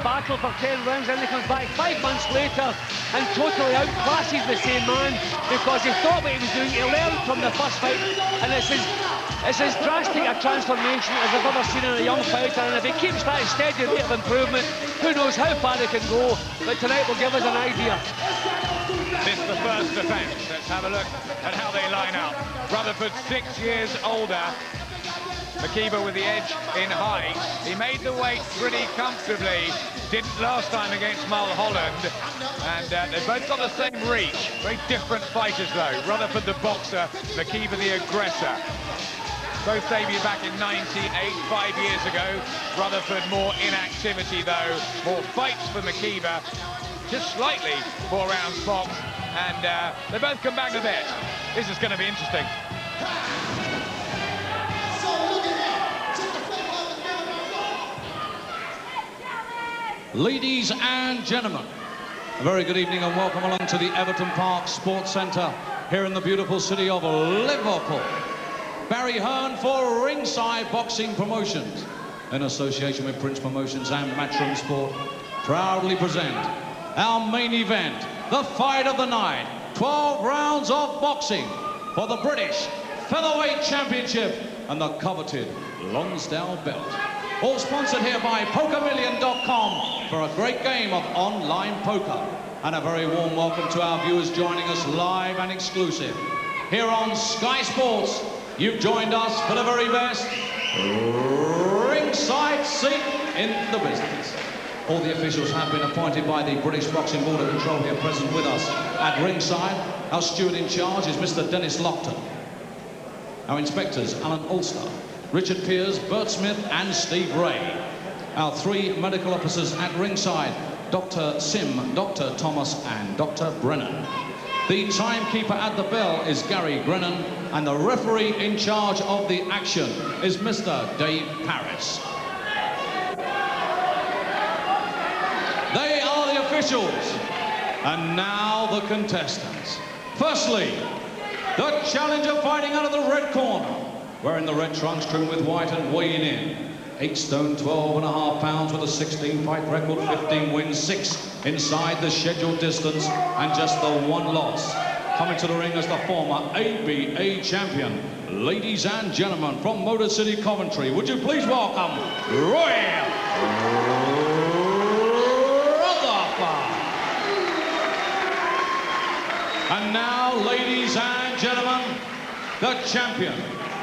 battle for 10 rounds, and he comes back 5 months later and totally outclasses the same man because he thought what he was doing. He learned from the first fight, and it's as drastic a transformation as I've ever seen in a young fighter, and if he keeps that steady rate of improvement, who knows how far he can go. But tonight will give us an idea. This is the first defence. Let's have a look at how they line up. Rutherford 6 years older. McKeever with the edge in height. He made the weight pretty comfortably. Didn't last time against Mulholland. And they've both got the same reach. Very different fighters, though. Rutherford the boxer, McKeever the aggressor. Both debuted back in '98, 5 years ago. Rutherford more inactivity, though. More fights for McKeever. Just slightly 4 rounds box. And they both come back a bit. This is going to be interesting. Ladies and gentlemen, a very good evening and welcome along to the Everton Park Sports Centre here in the beautiful city of Liverpool. Barry Hearn for Ringside Boxing Promotions, in association with Prince Promotions and Matchroom Sport, proudly present our main event, the fight of the night, 12 rounds of boxing for the British Featherweight Championship and the coveted Lonsdale belt. All sponsored here by PokerMillion.com for a great game of online poker. And a very warm welcome to our viewers joining us live and exclusive here on Sky Sports. You've joined us for the very best ringside seat in the business. All the officials have been appointed by the British Boxing Board of Control here present with us at ringside. Our steward in charge is Mr. Dennis Lockton. Our inspectors, Alan Ulster, Richard Pears, Bert Smith and Steve Ray. Our 3 medical officers at ringside, Dr. Sim, Dr. Thomas and Dr. Brennan. The timekeeper at the bell is Gary Brennan, and the referee in charge of the action is Mr. Dave Paris. They are the officials, and now the contestants. Firstly, the challenger fighting out of the red corner, wearing the red trunks trimmed with white and weighing in 8 stone 12.5 pounds with a 16-fight record, 15 wins, 6 inside the scheduled distance and just the 1 loss. Coming to the ring as the former ABA champion, ladies and gentlemen, from Motor City, Coventry, would you please welcome Roy Rutherford. And now, ladies and gentlemen, the champion.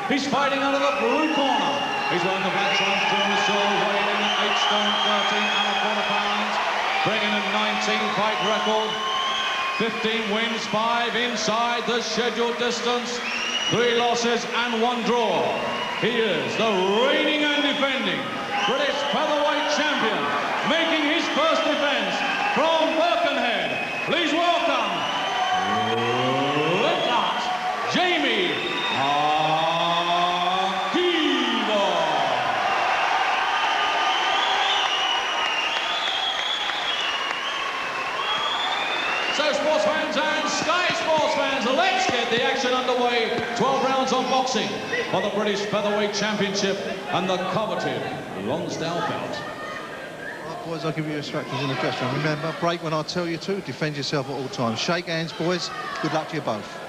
He's fighting out of the blue corner. He's wearing the black trunks, trimmed with silver, weighing in at 8 stone 13.25 pounds, bringing a 19-fight record, 15 wins, 5 inside the scheduled distance, 3 losses and 1 draw. He is the reigning and defending British Featherweight champion, making his first defense from Birkenhead. Please welcome, Jamie let's get the action underway. 12 rounds of boxing for the British Featherweight Championship and the coveted Lonsdale belt. Right, boys, I'll give you instructions in the dressing room. Remember, break when I tell you to, defend yourself at all times. Shake hands, boys. Good luck to you both.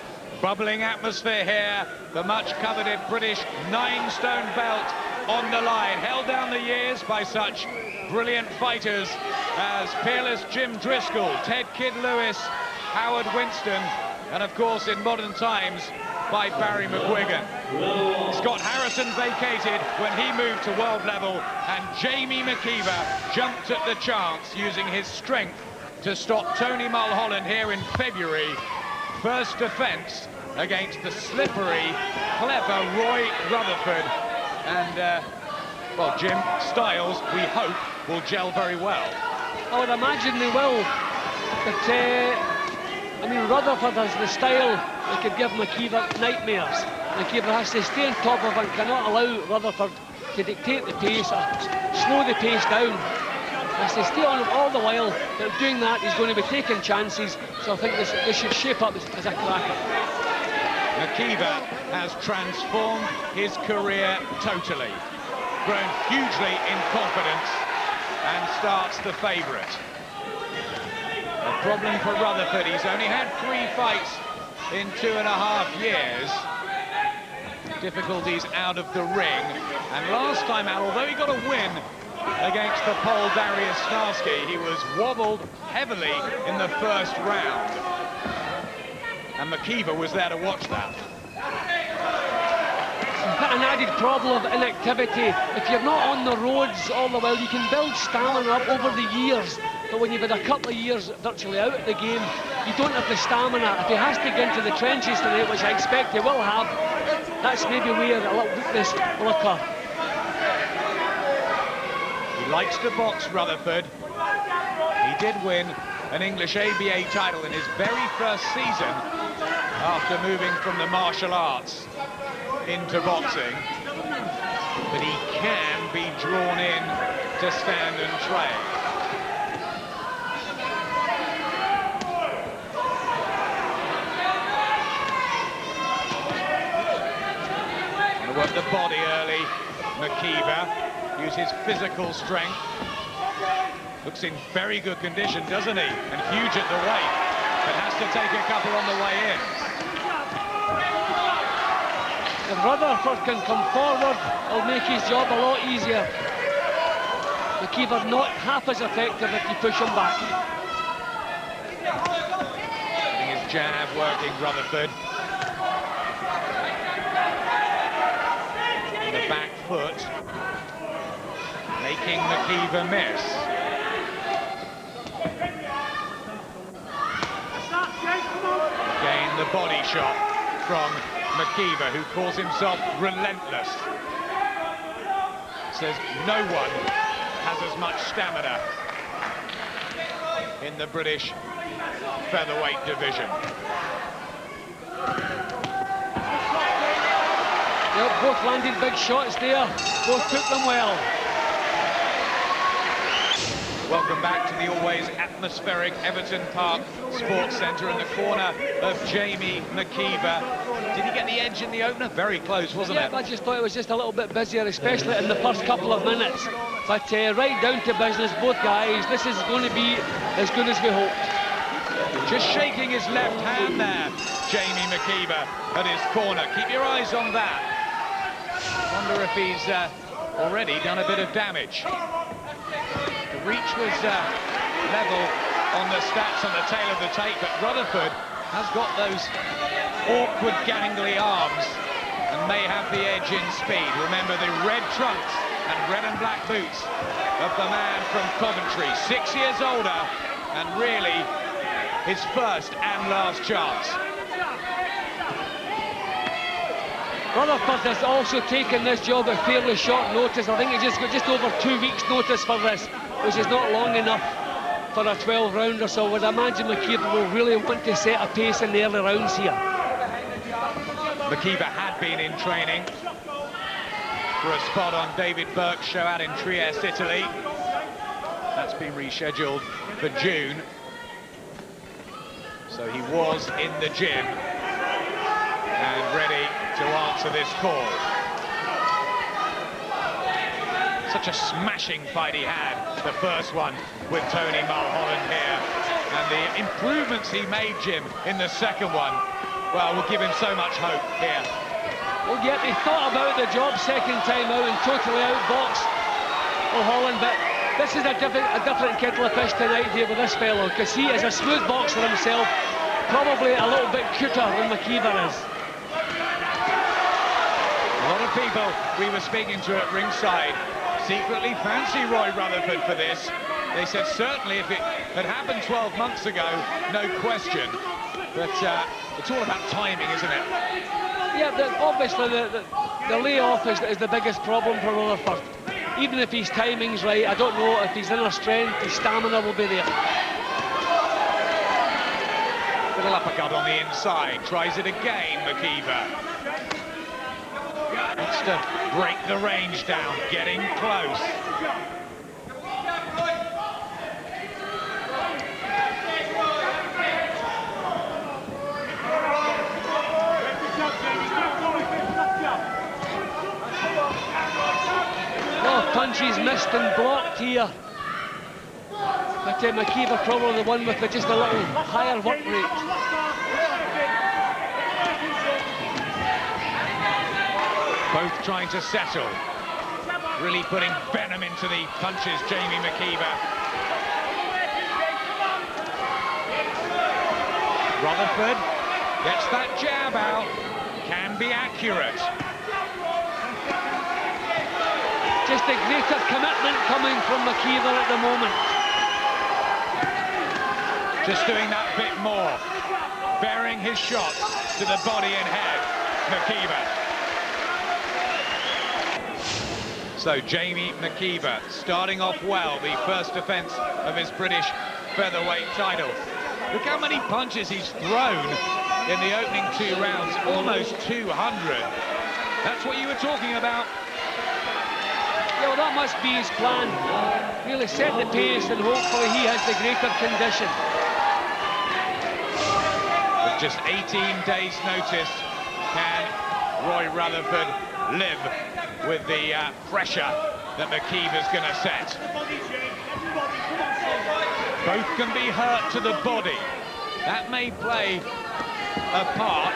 Bubbling atmosphere here. The much coveted British 9-stone belt on the line. Held down the years by such brilliant fighters as peerless Jim Driscoll, Ted Kid Lewis, Howard Winston, and of course in modern times by Barry McGuigan. Scott Harrison vacated when he moved to world level, and Jamie McKeever jumped at the chance using his strength to stop Tony Mulholland here in February. First defence against the slippery, clever Roy Rutherford. And, well, Jim, styles, we hope, will gel very well. I would imagine they will. But, I mean, Rutherford has the style that could give McKeever nightmares. McKeever has to stay on top of and cannot allow Rutherford to dictate the pace or slow the pace down. Has to stay on him all the while, but doing that he's going to be taking chances, so I think this should shape up as a cracker. McKeever has transformed his career totally, grown hugely in confidence, and starts the favourite. A problem for Rutherford. He's only had 3 fights in 2.5 years. Difficulties out of the ring. And last time out, although he got a win against the Pole Darius Snarski, he was wobbled heavily in the first round. And McKeever was there to watch that. An added problem of inactivity. If you're not on the roads all the while, you can build stamina up over the years. But when you've had a couple of years virtually out of the game, you don't have the stamina. If he has to get into the trenches tonight, which I expect he will have, that's maybe where a little weakness will occur. He likes to box, Rutherford. He did win an English ABA title in his very first season after moving from the martial arts into boxing. But he can be drawn in to stand and train. Work the body early, McKeever. Use his physical strength. Looks in very good condition, doesn't he? And huge at the weight, but has to take a couple on the way in. If Rutherford can come forward, it'll make his job a lot easier. McKeever not half as effective if you push him back. Getting his jab working, Rutherford. The back foot, making McKeever miss. Again, the body shot from McKeever, who calls himself relentless. Says no one has as much stamina in the British featherweight division. Yep, both landed big shots there. Both took them well. Welcome back to the always atmospheric Everton Park Sports Centre in the corner of Jamie McKeever. Did he get the edge in the opener? Very close, wasn't it? I just thought it was just a little bit busier, especially in the first couple of minutes. But right down to business, both guys. This is going to be as good as we hoped. Just shaking his left hand there, Jamie McKeever at his corner. Keep your eyes on that. Wonder if he's already done a bit of damage. The reach was level on the stats on the tail of the tape, but Rutherford has got those awkward gangly arms and may have the edge in speed. Remember the red trunks and red and black boots of the man from Coventry, 6 years older, and really his first and last chance. Rutherford has also taken this job at fairly short notice. I think he just got just over 2 weeks' notice for this, which is not long enough for a 12-rounder. So I would imagine McKeever will really want to set a pace in the early rounds here. McKeever had been in training for a spot on David Burke's show out in Trieste, Italy. That's been rescheduled for June. So he was in the gym and ready to answer this call. Such a smashing fight he had, the first one with Tony Mulholland here. And the improvements he made, Jim, in the second one, well, will give him so much hope here. Well, yeah, he thought about the job second time out and totally outboxed Mulholland, but this is a different kettle of fish tonight here with this fellow, because he is a smooth boxer himself, probably a little bit cuter than McKeever is. A lot of people we were speaking to at ringside secretly fancy Roy Rutherford for this. They said certainly if it had happened 12 months ago, no question. But it's all about timing, isn't it? Yeah, obviously the layoff is the biggest problem for Rutherford. Even if his timing's right, I don't know if his inner strength, his stamina will be there. Little uppercut on the inside, tries it again, McKeever. Wants to break the range down, getting close. Oh, punches missed and blocked here But McKeever probably the one with just a little higher work rate. Both trying to settle. Really putting venom into the punches, Jamie McKeever. Rutherford gets that jab out, can be accurate. Just a greater commitment coming from McKeever at the moment. Just doing that bit more, varying his shots to the body and head, McKeever. So Jamie McKeever starting off well, the first defence of his British featherweight title. Look how many punches he's thrown in the opening 2 rounds, almost 200. That's what you were talking about. Yeah, well, that must be his plan. Really set the pace and hopefully he has the greater condition. With just 18 days' notice, can Roy Rutherford live with the pressure that McKeever's going to set? Both can be hurt to the body. That may play a part.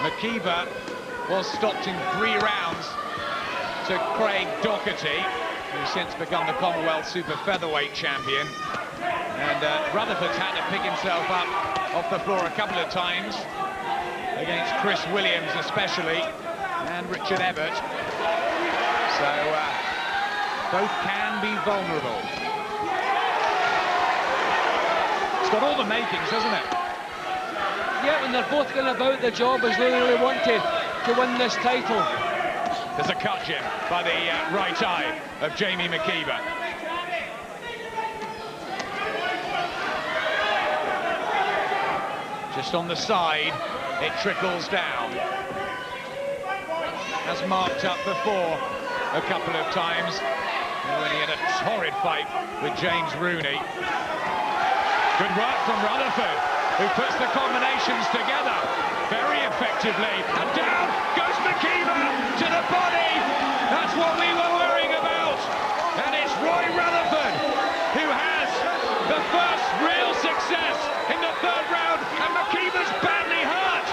McKeever was stopped in 3 rounds to Craig Doherty, who's since become the Commonwealth Super Featherweight champion. And Rutherford's had to pick himself up off the floor a couple of times against Chris Williams especially, and Richard Everett. So both can be vulnerable. It's got all the makings, hasn't it? Yeah, and they're both going about the job as they really want to win this title. There's a cut, Jim, by the right eye of Jamie McKeever. Just on the side, it trickles down. Has marked up before a couple of times when he had a torrid fight with James Rooney. Good work from Rutherford, who puts the combinations together very effectively. And down goes McKeever to the body. That's what we were worrying about. And it's Roy Rutherford who has the first real success in the 3rd round, and McKeever's badly hurt.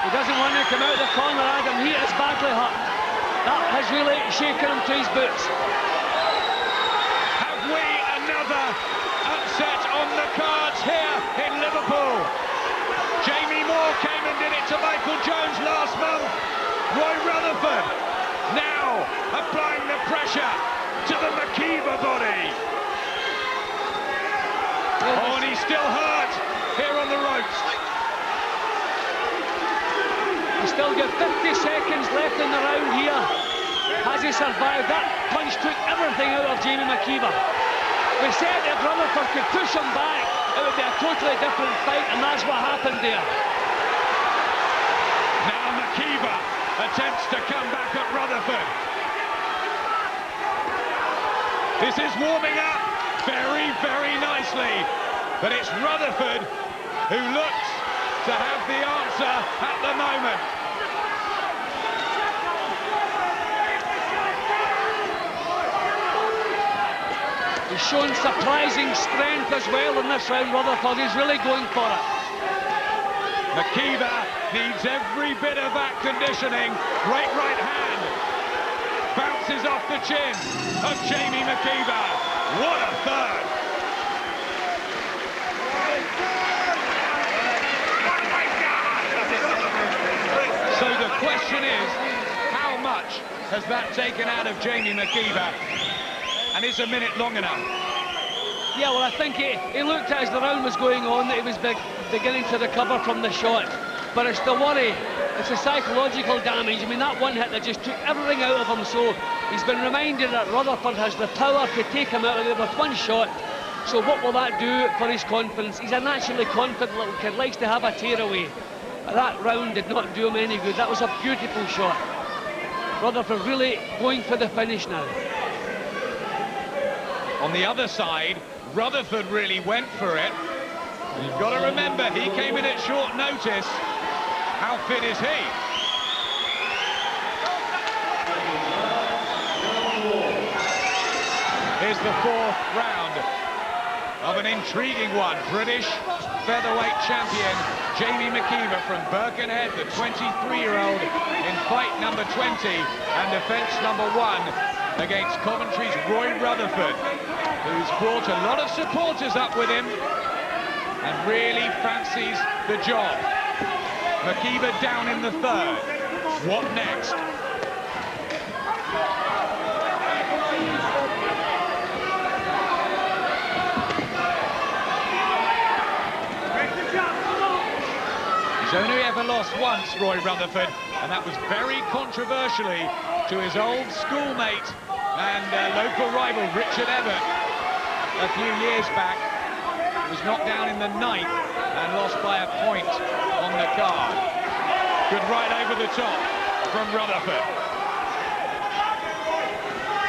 He doesn't want to come out of the corner, Adam. He is badly hurt. That has really shaken him to his boots. Have we another upset on the cards here in Liverpool? Jamie Moore came and did it to Michael Jones last month. Roy Rutherford now applying the pressure to the McKeever body. Oh, and he's still hurt here on the ropes. He's still got 50 seconds left in the round here. Has he survived? That punch took everything out of Jamie McKeever. We said if Rutherford could push him back, it would be a totally different fight, and that's what happened there. Now McKeever attempts to come back at Rutherford. This is warming up very, very nicely, but it's Rutherford who looks to have the answer at the moment. He's shown surprising strength as well in this round, Rutherford. He's really going for it. McKeever needs every bit of that conditioning. Great right hand. Bounces off the chin of Jamie McKeever. What a third. So the question is, how much has that taken out of Jamie McKeever? And is a minute long enough? Yeah, well, I think he looked at as the round was going on that he was beginning to recover from the shot. But it's the worry, it's the psychological damage. I mean, that one hit that just took everything out of him. So he's been reminded that Rutherford has the power to take him out of there with one shot. So what will that do for his confidence? He's a naturally confident little kid, likes to have a tear away. That round did not do him any good. That was a beautiful shot. Rutherford really going for the finish now. On the other side, Rutherford really went for it. You've got to remember, he came in at short notice. How fit is he? the fourth round of an intriguing one. British featherweight champion Jamie McKeever from Birkenhead, the 23-year-old, in fight number 20 and defence number 1 against Coventry's Roy Rutherford, who's brought a lot of supporters up with him and really fancies the job. McKeever down in the third. What next? He's only ever lost once, Roy Rutherford, and that was very controversially to his old schoolmate and local rival Richard Everton a few years back. He was knocked down in the 9th and lost by a point on the card. Good right over the top from Rutherford.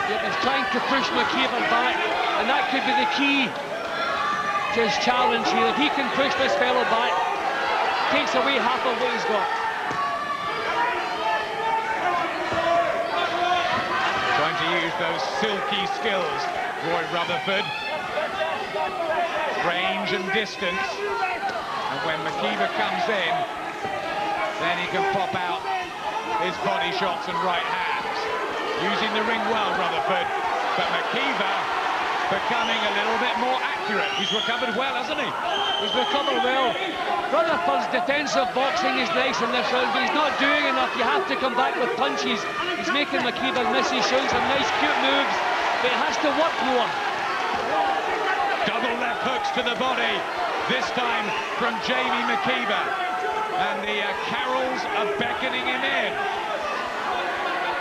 He's trying to push McKeever back, and that could be the key to his challenge here. If he can push this fellow back, takes away half of what he's got. Trying to use those silky skills, Roy Rutherford. Range and distance. And when McKeever comes in, then he can pop out his body shots and right hands. Using the ring well, Rutherford. But McKeever becoming a little bit more accurate. He's recovered well, hasn't he? He's recovered well. Rutherford's defensive boxing is nice in this round, but he's not doing enough. You have to come back with punches. He's making McKeever miss. He's showing some nice, cute moves, but he has to work more. Double left hooks to the body, this time from Jamie McKeever. And the Carols are beckoning him in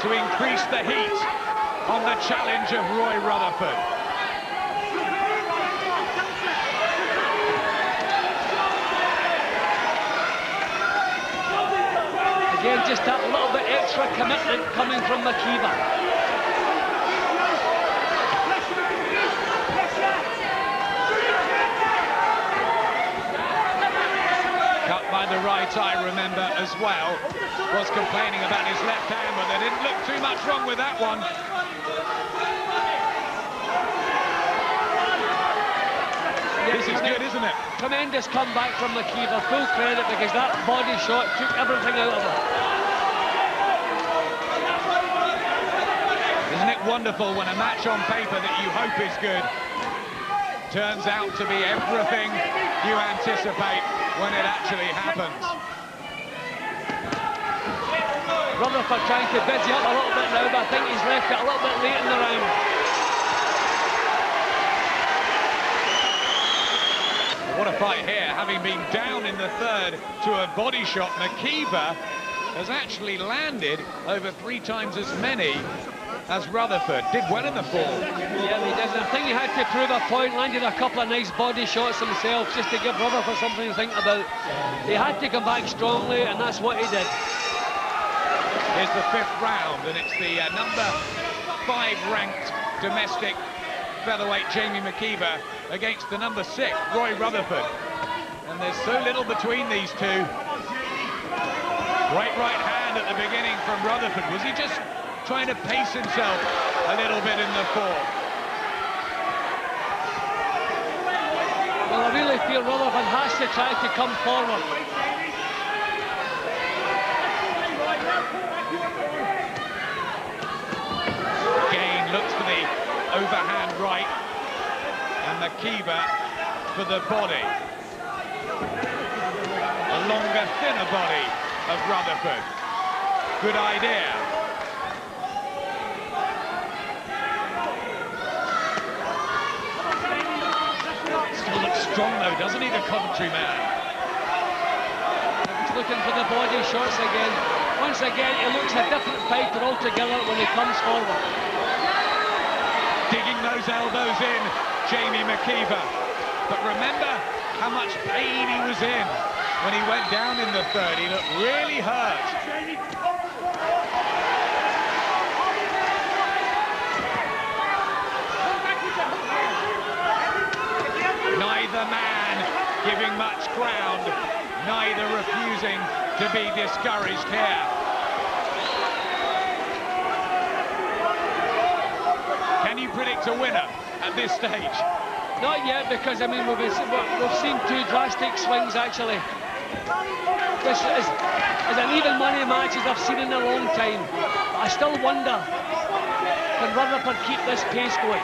to increase the heat on the challenge of Roy Rutherford. Again, just that little bit extra commitment coming from McKeever. Cut by the right eye, remember, as well. Was complaining about his left hand, but there didn't look too much wrong with that one. Yeah, this is good, isn't it? Tremendous comeback from McKeever, full credit, because that body shot took everything out of him. Isn't it wonderful when a match on paper that you hope is good turns out to be everything you anticipate when it actually happens? Rutherford trying to busy up a little bit now, but I think he's left it a little bit late in the round. What a fight here, having been down in the third to a body shot. McKeever has actually landed over 3 times as many as Rutherford. Did well in the fourth. Yeah, he did. I think he had to prove a point, landed a couple of nice body shots himself just to give Rutherford something to think about. He had to come back strongly, and that's what he did. Here's the 5th round, and it's the number 5 ranked domestic featherweight Jamie McKeever against the number 6 Roy Rutherford, and there's so little between these two. Great right hand at the beginning from Rutherford. Was he just trying to pace himself a little bit in the fourth? Well, I really feel Rutherford has to try to come forward. Again looks for the overhand right, and McKeever for the body. A longer, thinner body of Rutherford. Good idea. Still looks strong though, doesn't he, the Coventry man? He's looking for the body shots again. Once again, he looks a different fighter altogether when he comes forward. Digging those elbows in, Jamie McKeever. But remember how much pain he was in when he went down in the third. He looked really hurt. Neither man giving much ground, neither refusing to be discouraged here. Can you predict a winner? at this stage? Not yet, because I mean we've seen two drastic swings actually. This is an even money match as I've seen in a long time. But I still wonder, can Rutherford keep this pace going?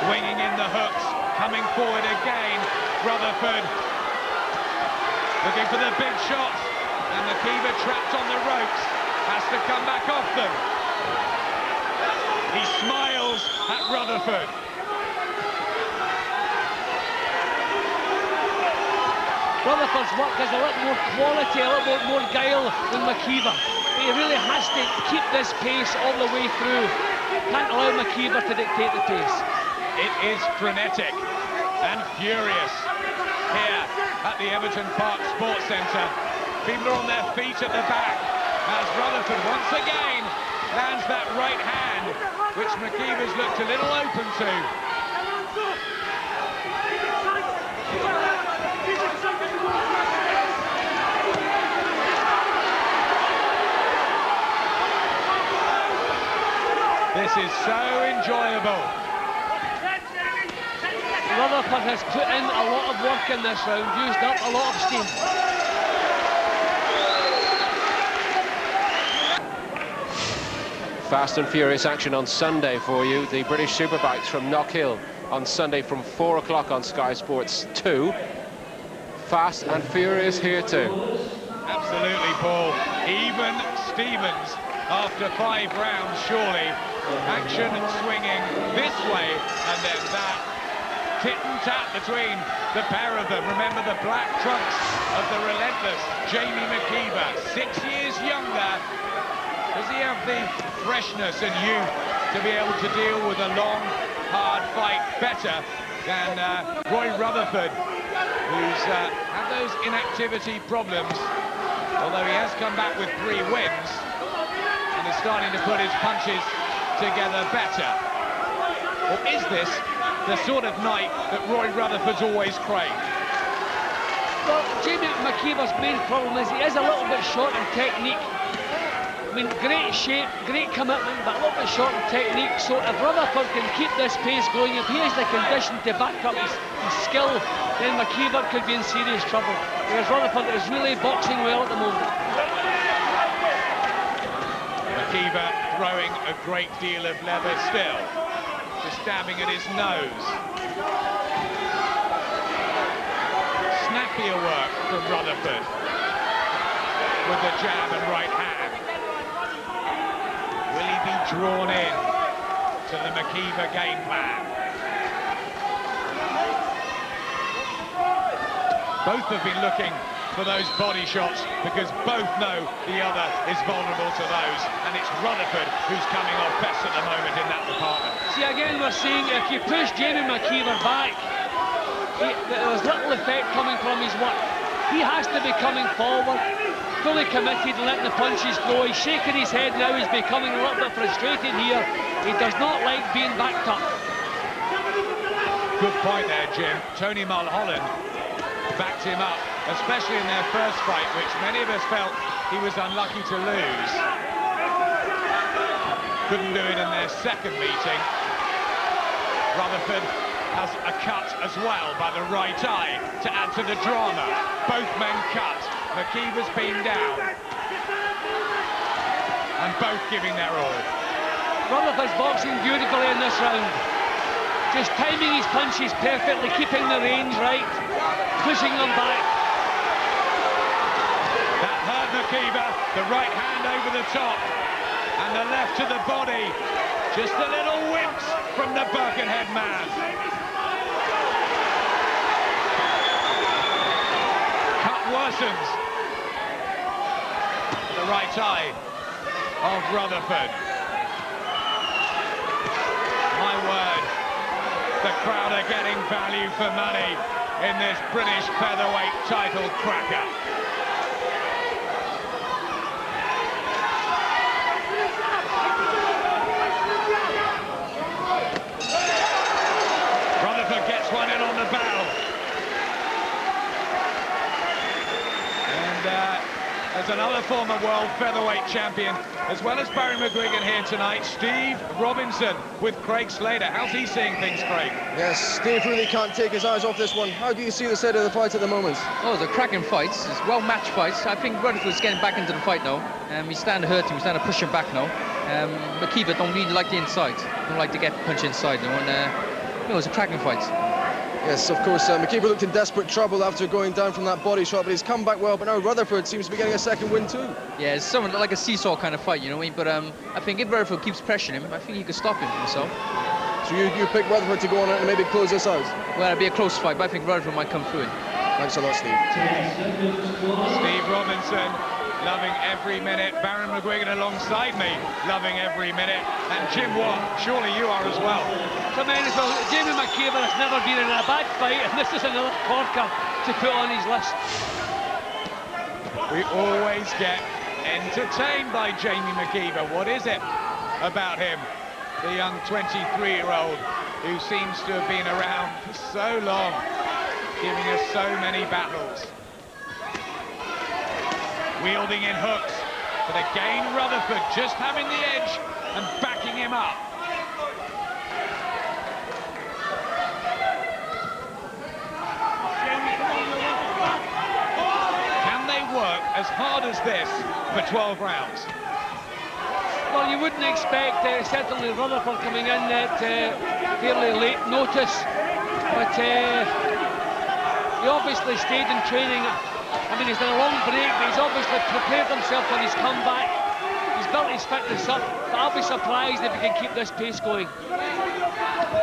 Swinging in the hooks, coming forward again. Rutherford looking for the big shots, and McKeever trapped on the ropes, has to come back off them. He smiles at Rutherford. Rutherford's work has a lot more quality, a lot more guile than McKeever. He really has to keep this pace all the way through. Can't allow McKeever to dictate the pace. It is frenetic and furious here at the Everton Park Sports Centre. People are on their feet at the back as Rutherford once again lands that right hand, which McKeever's looked a little open to. This is so enjoyable. Rutherford has put in a lot of work in this round, used up a lot of steam. Fast and furious action on Sunday for you. The British Superbikes from Knockhill on Sunday from 4 o'clock on Sky Sports 2. Fast and furious here too. Absolutely, Paul. Even Stevens after 5 rounds, surely. Action swinging this way and then that. Tit and tat between the pair of them. Remember the black trunks of the relentless Jamie McKeever, 6 years younger. Does he have the freshness and youth to be able to deal with a long, hard fight better than Roy Rutherford, who's had those inactivity problems, although he has come back with 3 wins and is starting to put his punches together better? Or is this the sort of night that Roy Rutherford's always craved? Well, Jamie McKeever's main problem is he is a little bit short in technique. I mean, great shape, great commitment, but a little bit short in technique. So if Rutherford can keep this pace going, if he has the condition to back up his skill, then McKeever could be in serious trouble. Because Rutherford is really boxing well at the moment. McKeever throwing a great deal of leather still, just stabbing at his nose. Snappier work from Rutherford with the jab and right hand. Will he be drawn in to the McKeever game plan? Both have been looking for those body shots because both know the other is vulnerable to those, and it's Rutherford who's coming off best at the moment in that department. See, again, we're seeing if you push Jamie McKeever back, there's little effect coming from his work. He has to be coming forward, fully committed and letting the punches flow. He's shaking his head now, he's becoming a little bit frustrated here. He does not like being backed up. Good point there, Jim. Tony Mulholland backed him up, especially in their first fight, which many of us felt he was unlucky to lose. Couldn't do it in their second meeting. Rutherford has a cut as well by the right eye to add to the drama. Both men cut. McKeever's been down. And both giving their all. Rutherford's boxing beautifully in this round. Just timing his punches perfectly, keeping the range right, pushing them back. That hurt McKeever, the right hand over the top, and the left to the body. Just a little wince from the Birkenhead man. Cut worsens. The right eye of Rutherford. My word, the crowd are getting value for money in this British featherweight title cracker. Rutherford gets one in on the bow. And there's another former world featherweight champion as well as Barry McGuigan here tonight, Steve Robinson with Craig Slater. How's he seeing things, Craig? Yes, Steve really can't take his eyes off this one. How do you see the state of the fight at the moment? Oh, it's a cracking fight. It's well-matched fights. I think Rutherford's getting back into the fight now. He's starting to hurt him. He's starting to push him back now. McKeever don't really like the inside. Don't like to get punched inside. It's a cracking fight. Yes, of course, McKeever looked in desperate trouble after going down from that body shot, but he's come back well. But now Rutherford seems to be getting a second win too. Yeah, it's something like a seesaw kind of fight, you know what I mean? But I think if Rutherford keeps pressuring him, I think he could stop him himself. So you pick Rutherford to go on and maybe close this out? Well, it'll be a close fight, but I think Rutherford might come through it. Thanks a lot, Steve. Steve Robinson, loving every minute. Baron McGuigan alongside me, loving every minute. And Jim Watt, surely you are as well. Tremendous. Well, Jamie McKeever has never been in a bad fight, and this is another corker to put on his list. We always get entertained by Jamie McKeever. What is it about him, the young 23-year-old who seems to have been around for so long, giving us so many battles? Wielding in hooks, but again Rutherford just having the edge and backing him up. Can they work as hard as this for 12 rounds? Well, you wouldn't expect, certainly Rutherford coming in at fairly late notice, but he obviously stayed in training. I mean, he's done a long break, but he's obviously prepared himself for his comeback. He's built his fitness up, but I'll be surprised if he can keep this pace going.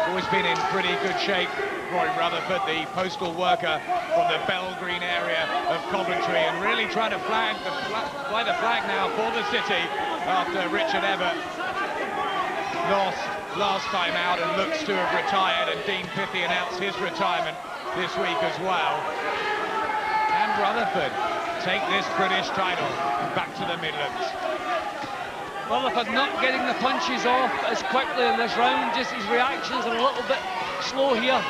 Always been in pretty good shape, Roy Rutherford, the postal worker from the Belgreen area of Coventry, and really trying to fly the flag now for the city after Richard Everett lost last time out and looks to have retired, and Dean Pithie announced his retirement this week as well. And Rutherford take this British title back to the Midlands. Rutherford not getting the punches off as quickly in this round, just his reactions are a little bit slow here.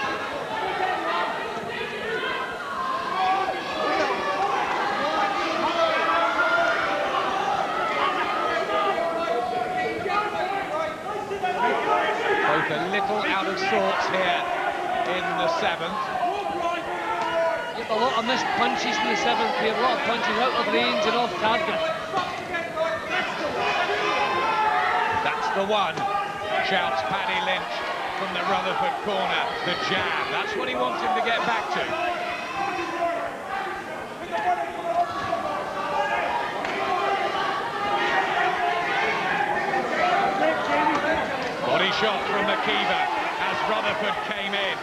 Both a little out of sorts here in the 7th. A lot of missed punches in the 7th here, a lot of punches out of range and off target. That's the one, shouts Paddy Lynch from the Rutherford corner. The jab, that's what he wants him to get back to. Body shot from McKeever as Rutherford came in.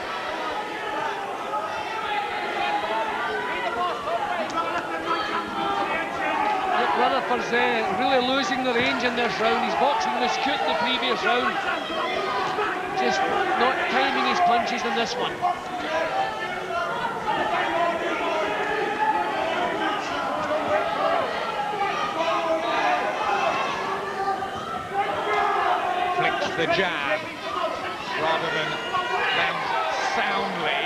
Rutherford's really losing the range in this round. His boxing was cute in the previous round. Just not timing his punches in this one. Flicks the jab rather than lands soundly.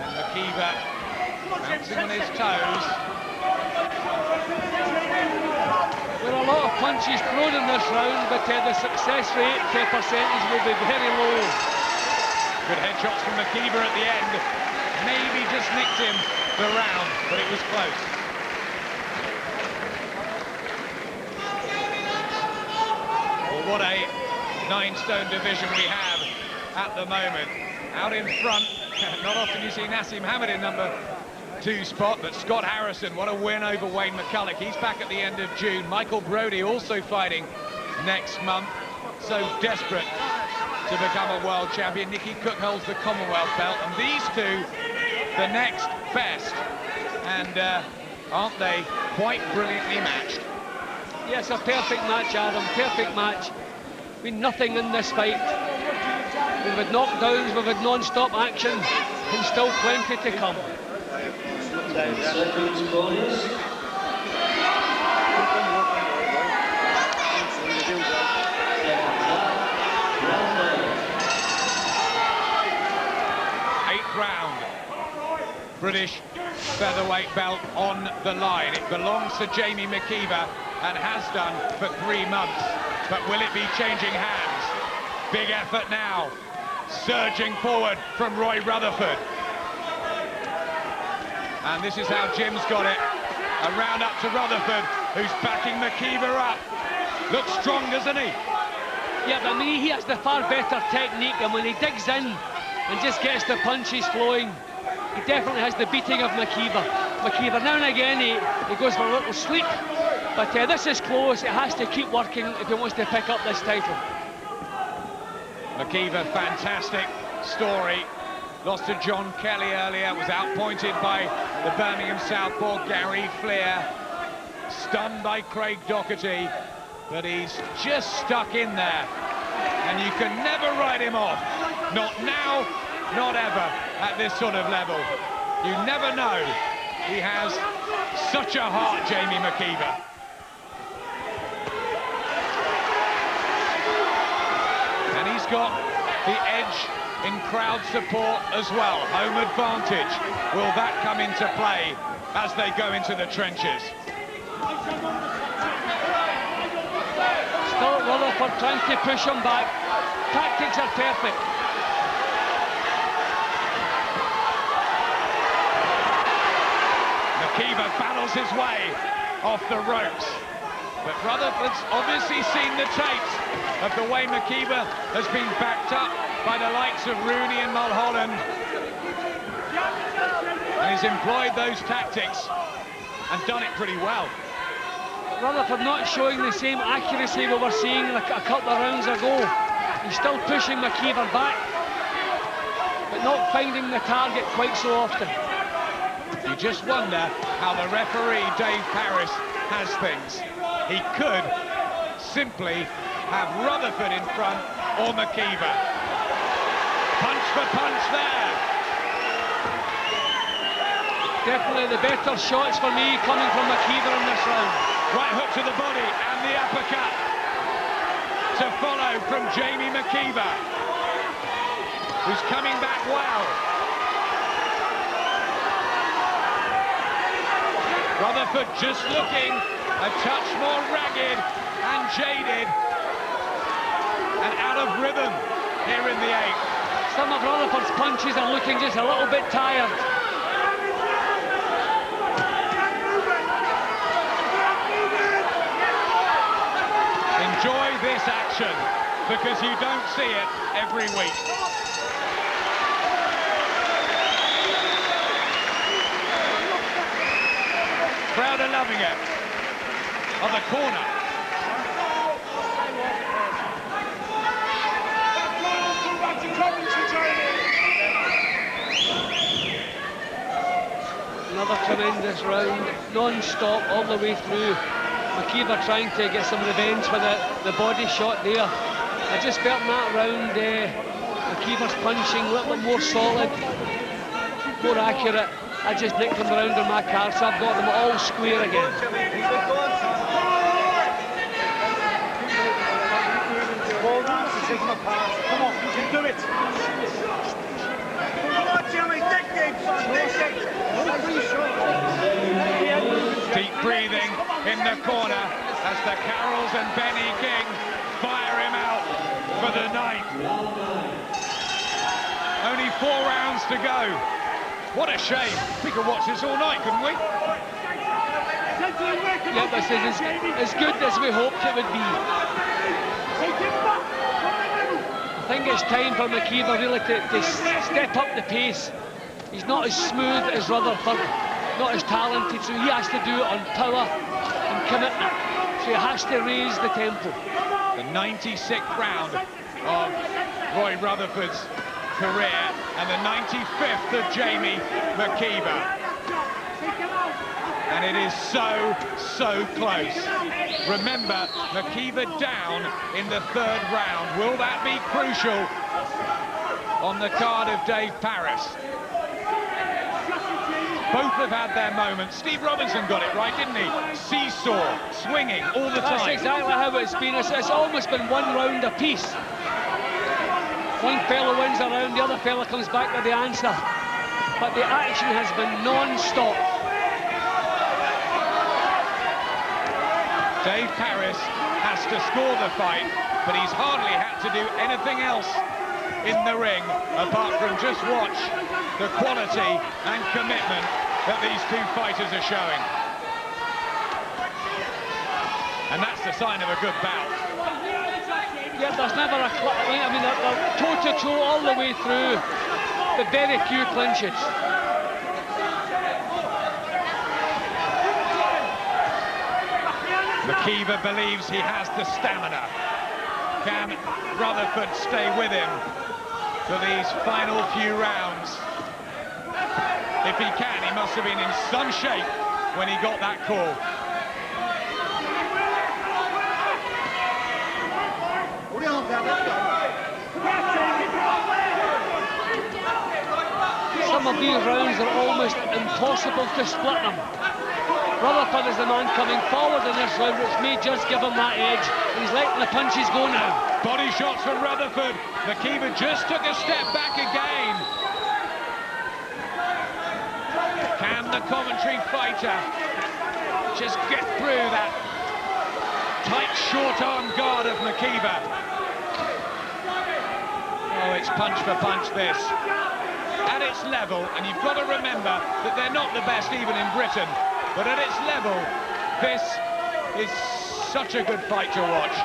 And McKeever bouncing on his toes. There are a lot of punches thrown in this round, but the success rate percentage will be very low. Good headshots from McKeever at the end. Maybe just nicked him the round, but it was close. Well, what a 9-stone division we have at the moment. Out in front, not often you see Nassim Hamid in number 2 spot, but Scott Harrison, what a win over Wayne McCulloch. He's back at the end of June. Michael Brodie also fighting next month, so desperate to become a world champion. Nicky Cook holds the Commonwealth belt, and these two, the next best. And aren't they quite brilliantly matched? Yes, a perfect match, Adam, perfect match. I mean, nothing in this fight. We've had knockdowns, we've had non-stop action, and still plenty to come. Eighth round. British featherweight belt on the line. It belongs to Jamie McKeever and has done for 3 months. But will it be changing hands? Big effort now, surging forward from Roy Rutherford. And this is how Jim's got it. A round up to Rutherford, who's backing McKeever up. Looks strong, doesn't he? Yeah, but I mean, he has the far better technique, and when he digs in and just gets the punches flowing, he definitely has the beating of McKeever. McKeever, now and again, he goes for a little sleep, but this is close. It has to keep working if he wants to pick up this title. McKeever, fantastic story. Lost to John Kelly earlier, was outpointed by the Birmingham southpaw Gary Fleer. Stunned by Craig Doherty, but he's just stuck in there. And you can never write him off. Not now, not ever, at this sort of level. You never know. He has such a heart, Jamie McKeever. And he's got the edge in crowd support as well. Home advantage. Will that come into play as they go into the trenches? Still Rutherford trying to push him back. Tactics are perfect. McKeever battles his way off the ropes. But Rutherford's obviously seen the tapes of the way McKeever has been backed up by the likes of Rooney and Mulholland. And he's employed those tactics and done it pretty well. Rutherford not showing the same accuracy we were seeing a couple of rounds ago. He's still pushing McKeever back, but not finding the target quite so often. You just wonder how the referee, Dave Parris, has things. He could simply have Rutherford in front or McKeever. Punch for punch there. Definitely the better shots for me coming from McKeever in this round. Right hook to the body and the uppercut to follow from Jamie McKeever, who's coming back well. Rutherford just looking a touch more ragged and jaded and out of rhythm here in the 8th. Some of Rutherford's punches are looking just a little bit tired. Enjoy this action, because you don't see it every week. Crowd are loving it. On the corner. Another tremendous round, non-stop all the way through. McKeever trying to get some revenge for the body shot there. I just felt in that round McKeever's punching a little bit more solid, more accurate. I just nicked them around on my card, so I've got them all square again. Come on, you can do it. Come on, Jimmy, dig deep, son, dig deep. Deep breathing in the corner as the Carrolls and Benny King fire him out for the 9th. Only 4 rounds to go. What a shame. We could watch this all night, couldn't we? Yeah, this is as good as we hoped it would be. I think it's time for McKeever really to step up the pace. He's not as smooth as Rutherford, not as talented, so he has to do it on power and commitment. So he has to raise the tempo. The 96th round of Roy Rutherford's career and the 95th of Jamie McKeever. And it is so close. Remember, McKeever down in the 3rd round. Will that be crucial on the card of Dave Parris? Both have had their moments. Steve Robinson got it right, didn't he? Seesaw, swinging all the time. That's exactly how it's been. It's almost been 1 round apiece. One fella wins a round, the other fella comes back with the answer. But the action has been non-stop. Dave Paris has to score the fight, but he's hardly had to do anything else in the ring apart from just watch the quality and commitment that these two fighters are showing. And that's the sign of a good bout. Yeah, there's never a... I mean, they're toe-to-toe all the way through, but very few clinches. McKeever believes he has the stamina. Can Rutherford stay with him for these final few rounds? If he can, he must have been in some shape when he got that call. Some of these rounds are almost impossible to split them. Rutherford is the man coming forward in this round, which may just give him that edge. He's letting the punches go now. Body shots from Rutherford. McKeever just took a step back again. Can the commentary fighter just get through that tight short arm guard of McKeever? Oh, it's punch for punch, this. At its level, and you've got to remember that they're not the best even in Britain, but at its level, this is such a good fight to watch.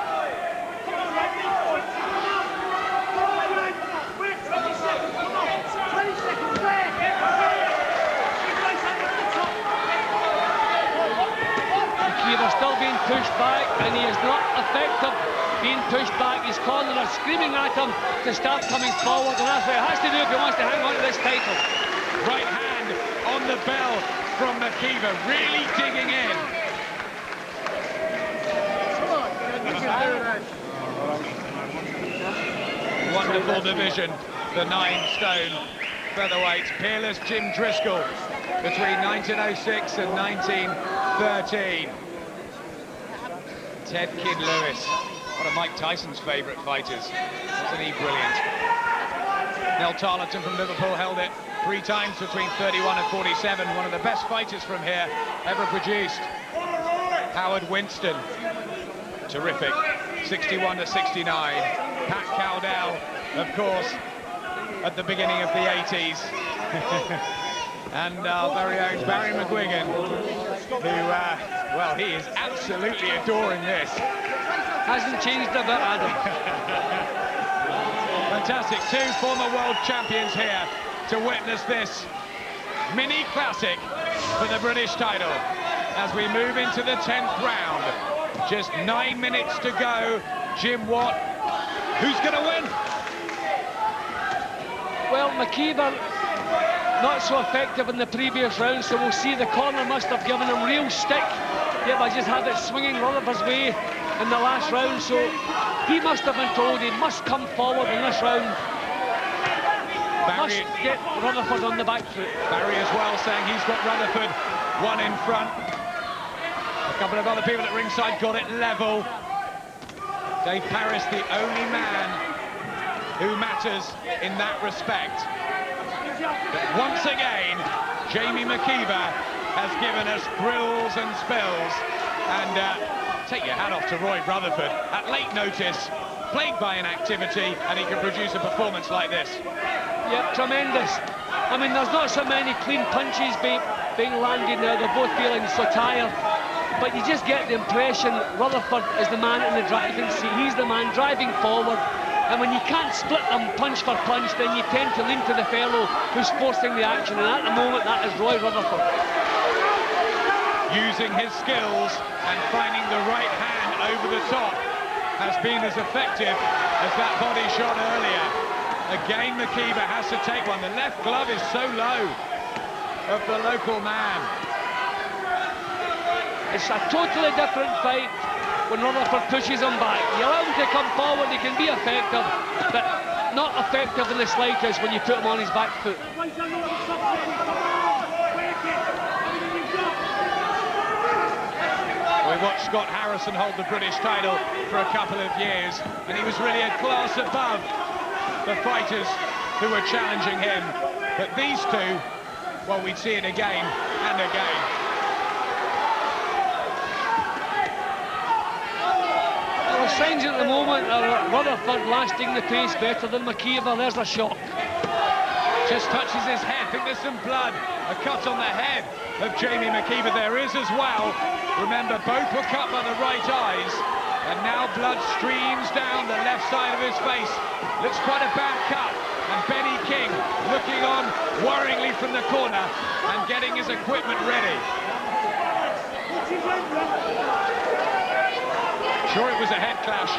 McKeever still being pushed back, and he is not effective being pushed back. His corner are screaming at him to start coming forward, and that's what he has to do if he wants to hang on to this title. Right hand on the bell from McKeever, really digging in. Wonderful division, the 9-stone featherweights. Peerless Jim Driscoll between 1906 and 1913. Ted Kid Lewis, one of Mike Tyson's favourite fighters. Wasn't he brilliant? Nell Tarleton from Liverpool held it 3 times between 31 and 47. One of the best fighters from here ever produced. Howard Winston, terrific, 61 to 69. Pat Cowdell, of course, at the beginning of the 80s. And our very own Barry McGuigan, who, well, he is absolutely adoring this. Hasn't changed a bit, Adam. Fantastic, 2 former world champions here to witness this mini classic for the British title as we move into the 10th round. Just 9 minutes to go. Jim Watt, who's going to win? Well, McKeever not so effective in the previous round, so we'll see. The corner must have given him real stick. Yep, I just had it swinging Rutherford's way in the last round, so he must have been told he must come forward in this round. Barry, must get Rutherford on the back foot. Barry as well saying he's got Rutherford 1 in front. A couple of other people at ringside got it level. Dave Paris, the only man who matters in that respect. But once again, Jamie McKeever has given us thrills and spills. And take your hat off to Roy Rutherford. At late notice, plagued by inactivity, and he can produce a performance like this. Yep, tremendous. I mean, there's not so many clean punches being landed now. They're both feeling so tired. But you just get the impression Rutherford is the man in the driving seat. He's the man driving forward. And when you can't split them punch for punch, then you tend to lean to the fellow who's forcing the action. And at the moment, that is Roy Rutherford. Using his skills and finding the right hand over the top has been as effective as that body shot earlier. Again, McKeever has to take one. The left glove is so low of the local man. It's a totally different fight when Rutherford pushes him back. You allow him to come forward, he can be effective, but not effective in the slightest when you put him on his back foot. We watched Scott Harrison hold the British title for a couple of years, and he was really a class above the fighters who were challenging him. But these two, well, we'd see it again and again. the signs at the moment are Rutherford lasting the pace better than McKeever. There's a shock. Just touches his head. I think there's some blood. A cut on the head of Jamie McKeever. There is as well. Remember, both were cut by the right eyes. And now blood streams down the left side of his face. Looks quite a bad cut. And Benny King looking on worryingly from the corner and getting his equipment ready. Sure, it was a head clash.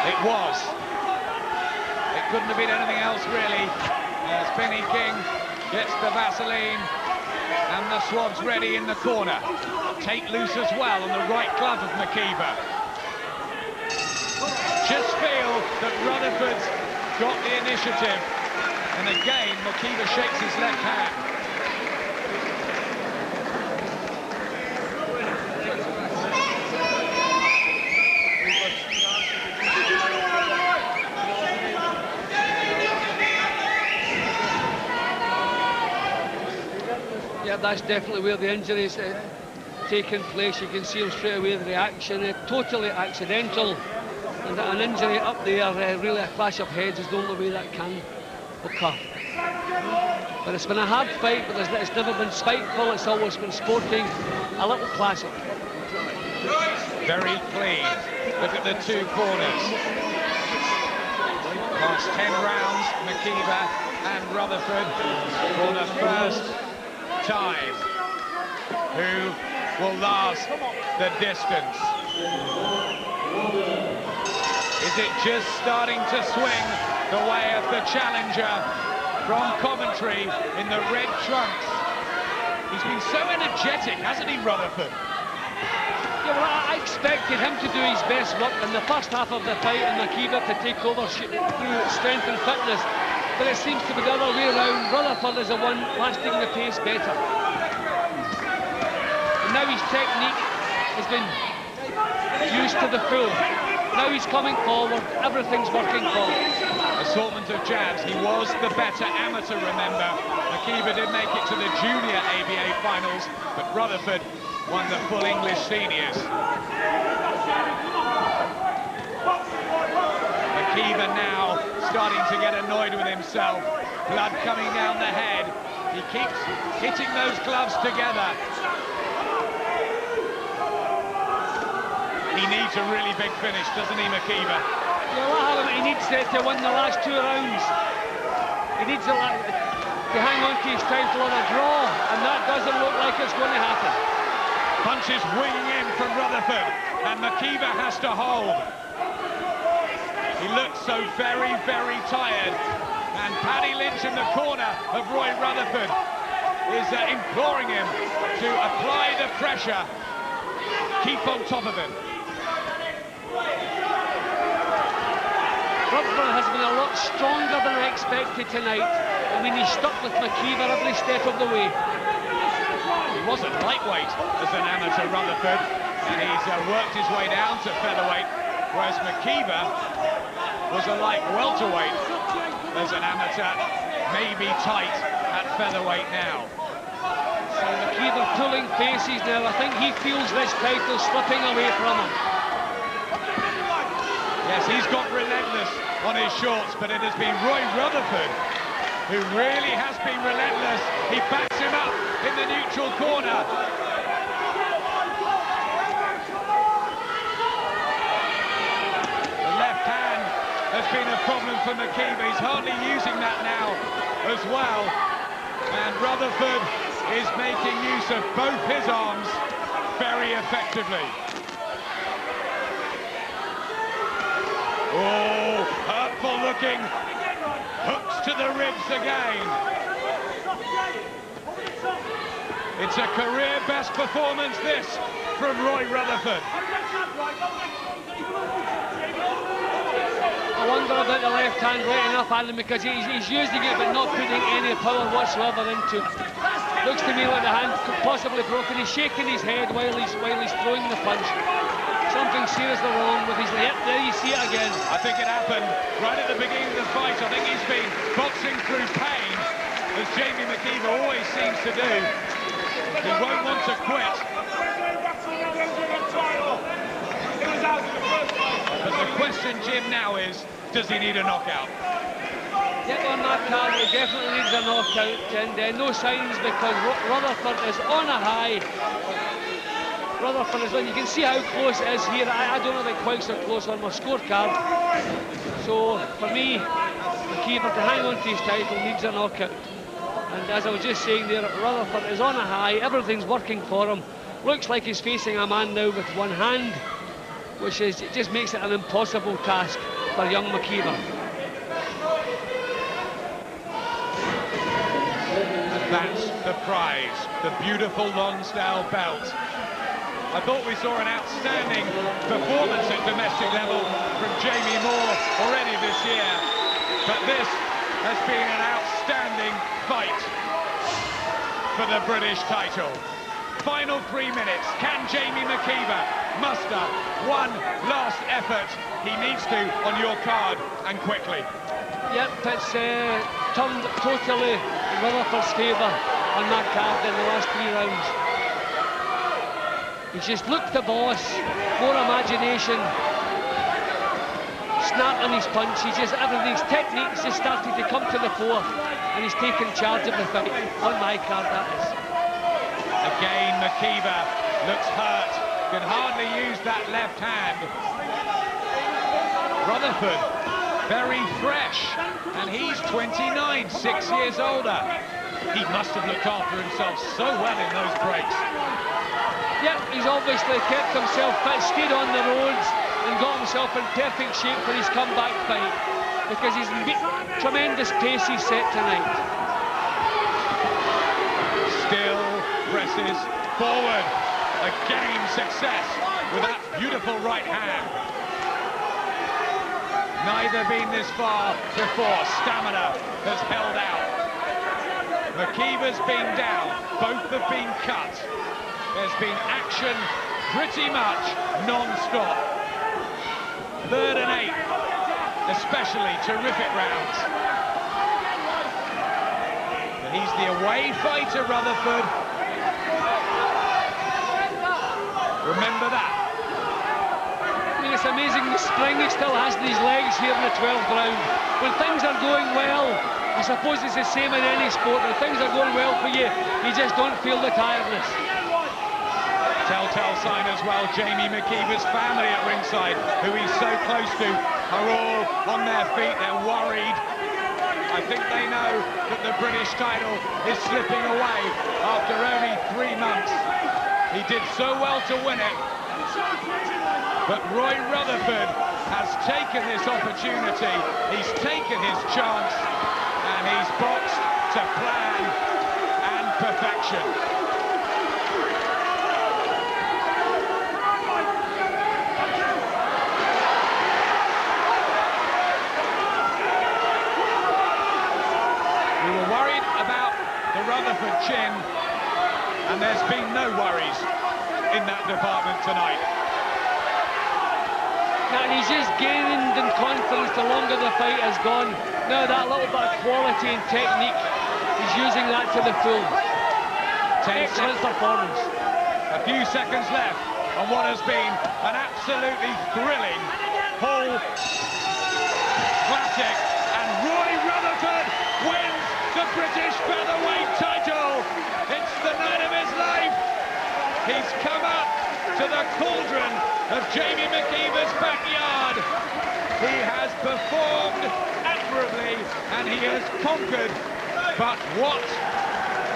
It was. It couldn't have been anything else, really, as Benny King gets the Vaseline and the swabs ready in the corner. Take loose as well on the right glove of McKeever. Just feel that Rutherford's got the initiative. And again, McKeever shakes his left hand. Yeah, that's definitely where the injury's taking place. You can see him straight away, the reaction, totally accidental. And an injury up there, really a clash of heads is the only way that can occur. But it's been a hard fight, but it's never been spiteful, it's always been sporting, a little classic. Very clean. Look at the two corners. Last 10 rounds, McKeever and Rutherford for the first time. Who will last the distance? Is it just starting to swing the way of the challenger from commentary in the red trunks? He's been so energetic, hasn't he, Rutherford? Yeah, well, I expected him to do his best work in the first half of the fight and McKeever to take over through strength and fitness. But it seems to be the other way around. Rutherford is the one lasting the pace better. And now his technique has been used to the full. Now he's coming forward, everything's working for him. Assortment of jabs. He was the better amateur, remember. McKeever did make it to the junior ABA finals, but Rutherford won the full English seniors. McKeever now starting to get annoyed with himself. Blood coming down the head. He keeps hitting those gloves together. He needs a really big finish, doesn't he, McKeever? Yeah, what happened? He needs to win the last 2 rounds. He needs to hang on to his title on a draw, and that doesn't look like it's going to happen. Punches winging in from Rutherford, and McKeever has to hold. He looks so very, very tired, and Paddy Lynch in the corner of Roy Rutherford is imploring him to apply the pressure, keep on top of him. Rutherford has been a lot stronger than I expected tonight. I mean, he's stuck with McKeever every step of the way. He wasn't lightweight as an amateur, Rutherford, and he's worked his way down to featherweight, whereas McKeever was a light welterweight as an amateur, maybe tight at featherweight now. So McKeever pulling faces now. I think he feels this title slipping away from him. Yes, he's got relentless on his shorts, but it has been Roy Rutherford who really has been relentless. He backs him up in the neutral corner. The left hand has been a problem for McKeever. He's hardly using that now as well. And Rutherford is making use of both his arms very effectively. Oh, hurtful looking. Hooks to the ribs again. It's a career best performance, this, from Roy Rutherford. I wonder about the left hand right enough, Alan, because he's using it but not putting any power whatsoever into it. Looks to me like the hand could possibly broken. He's shaking his head while he's throwing the punch. Something seriously wrong with his left. There you see it again. I think it happened right at the beginning of the fight. I think he's been boxing through pain, as Jamie McKeever always seems to do. He won't want to quit. But the question, Jim, now is, does he need a knockout? Yeah, on that card, he definitely needs a knockout, and no signs because Rutherford is on a high. Rutherford is on. You can see how close it is here. I don't think quite so close on my scorecard. So for me, McKeever to hang on to his title needs a knockout. And as I was just saying there, Rutherford is on a high. Everything's working for him. Looks like he's facing a man now with one hand, which is, it just makes it an impossible task for young McKeever. And that's the prize, the beautiful Lonsdale belt. I thought we saw an outstanding performance at domestic level from Jamie Moore already this year, but this has been an outstanding fight for the British title. Final 3 minutes. Can Jamie McKeever muster one last effort? He needs to on your card, and quickly. Yep, it's turned totally in Rutherford's favour on that card in the last 3 rounds. He's just looked the boss, more imagination, snap on his punch. He's just, everything's technique's just started to come to the fore, and he's taken charge of the fight on my card, that is. Again, McKeever looks hurt, can hardly use that left hand. Rutherford, very fresh, and he's 29, 6 years older. He must have looked after himself so well in those breaks. Yep, he's obviously kept himself fit, stayed on the roads, and got himself in perfect shape for his comeback fight, because he's in tremendous pace he's set tonight. Still presses forward. Again, success with that beautiful right hand. Neither been this far before. Stamina has held out. McKeever's been down. Both have been cut. There's been action pretty much non-stop. 3rd and 8th, especially terrific rounds. But he's the away fighter, Rutherford. Remember that. I mean, it's amazing the spring he still has in his legs here in the 12th round. When things are going well, I suppose it's the same in any sport. When things are going well for you, you just don't feel the tiredness. Telltale sign as well, Jamie McKeever's family at ringside, who he's so close to, are all on their feet. They're worried. I think they know that the British title is slipping away after only 3 months. He did so well to win it, but Roy Rutherford has taken this opportunity. He's taken his chance, and he's boxed to plan and perfection. We were worried about the Rutherford chin, and there's been no worries in that department tonight. And he's just gained in confidence the longer the fight has gone. Now that little bit of quality and technique, he's using that to the full. Excellent performance. A few seconds left on what has been an absolutely thrilling whole classic, and Roy Rutherford wins the British featherweight title. It's the night of his life. He's come up to the cauldron of Jamie McKeever's backyard. He has performed admirably, and he has conquered. But what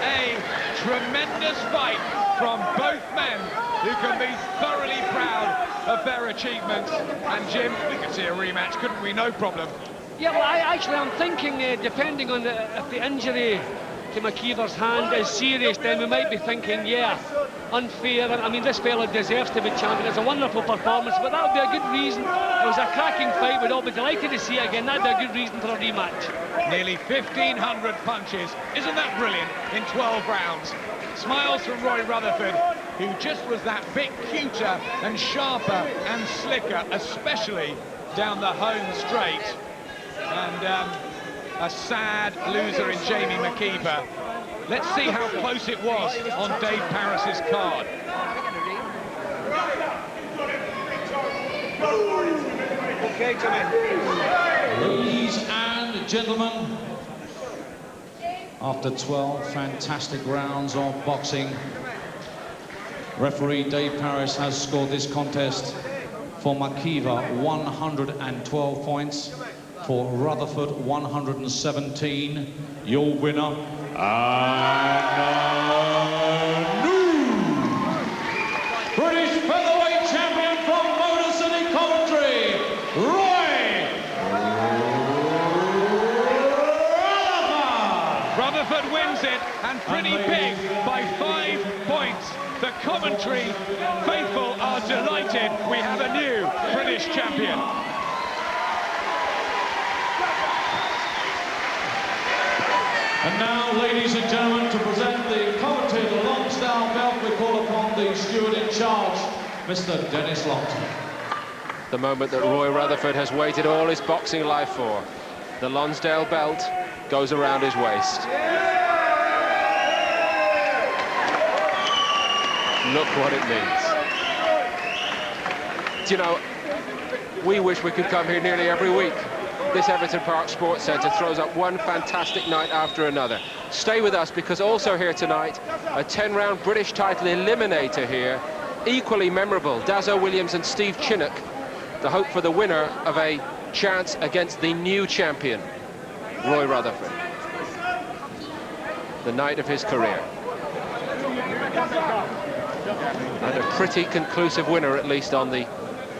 a tremendous fight from both men, who can be thoroughly proud of their achievements. And Jim, we could see a rematch, couldn't we? No problem. Yeah, well, I'm thinking, depending on if the injury to McKeever's hand is serious, then we might be thinking, yeah, unfair. I mean, this fella deserves to be champion. It's a wonderful performance, but that would be a good reason. It was a cracking fight. We'd all be delighted to see it again. That'd be a good reason for a rematch. Nearly 1,500 punches. Isn't that brilliant? In 12 rounds. Smiles from Roy Rutherford, who just was that bit cuter and sharper and slicker, especially down the home straight. And a sad loser in Jamie McKeever. Let's see how close it was on Dave Parris's card. Okay, Tommy. Ladies and gentlemen, after 12 fantastic rounds of boxing, referee Dave Parris has scored this contest for McKeever 112 points, for Rutherford 117. Your winner, and new British featherweight champion from Motor City, Coventry, Rutherford wins it, and pretty big, by 5 points. The Coventry faithful are delighted. We have a new British champion. And now, ladies and gentlemen, to present the coveted Lonsdale belt, we call upon the steward in charge, Mr. Dennis Longton. The moment that Roy Rutherford has waited all his boxing life for. The Lonsdale belt goes around his waist. Look what it means. Do you know, we wish we could come here nearly every week. This Everton Park Sports Centre throws up one fantastic night after another. Stay with us, because also here tonight, a 10-round British title eliminator here, equally memorable. Dazzo Williams and Steve Chinnock, the hope for the winner of a chance against the new champion, Roy Rutherford. The night of his career. And a pretty conclusive winner, at least on the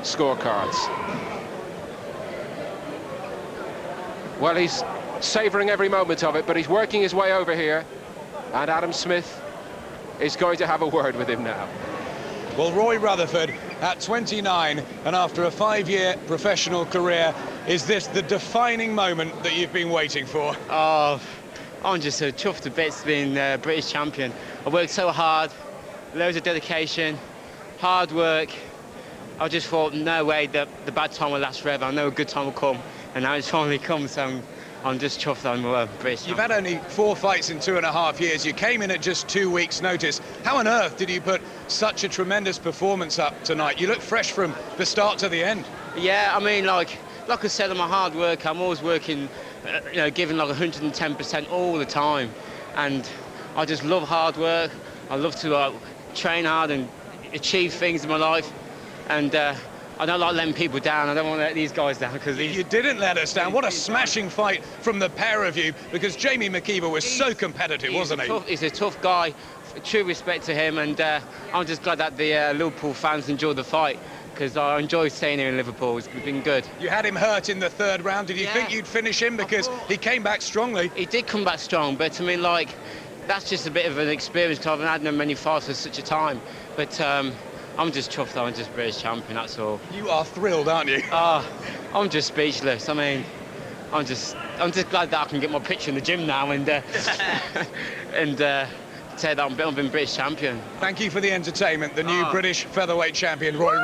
scorecards. Well, he's savouring every moment of it, but he's working his way over here, and Adam Smith is going to have a word with him now. Well, Roy Rutherford, at 29, and after a 5-year professional career, is this the defining moment that you've been waiting for? Oh, I'm just so chuffed to bits being British champion. I worked so hard, loads of dedication, hard work. I just thought, no way, that the bad time will last forever. I know a good time will come, and now it's finally come, so I'm just chuffed that I'm British champion. You've had only 4 fights in 2.5 years. You came in at just 2 weeks' notice. How on earth did you put such a tremendous performance up tonight? You look fresh from the start to the end. Yeah, I mean, like I said, I'm a hard worker. I'm always working, you know, giving like 110% all the time, and I just love hard work. I love to train hard and achieve things in my life, and I don't like letting people down. I don't want to let these guys down, because you didn't let us down. What a smashing fight from the pair of you, because Jamie McKeever was so competitive, wasn't he? He's a tough guy. True respect to him, and I'm just glad that the Liverpool fans enjoyed the fight, because I enjoy staying here in Liverpool. It's been good. You had him hurt in the 3rd round. Did you think you'd finish him? Because he came back strongly. He did come back strong, but I mean, like, that's just a bit of an experience, because I haven't had many fights for such a time. But I'm just chuffed that I'm just British champion, that's all. You are thrilled, aren't you? I'm just speechless. I mean, I'm just glad that I can get my picture in the gym now and say that I've been British champion. Thank you for the entertainment, the new British featherweight champion, Roy Rutherford.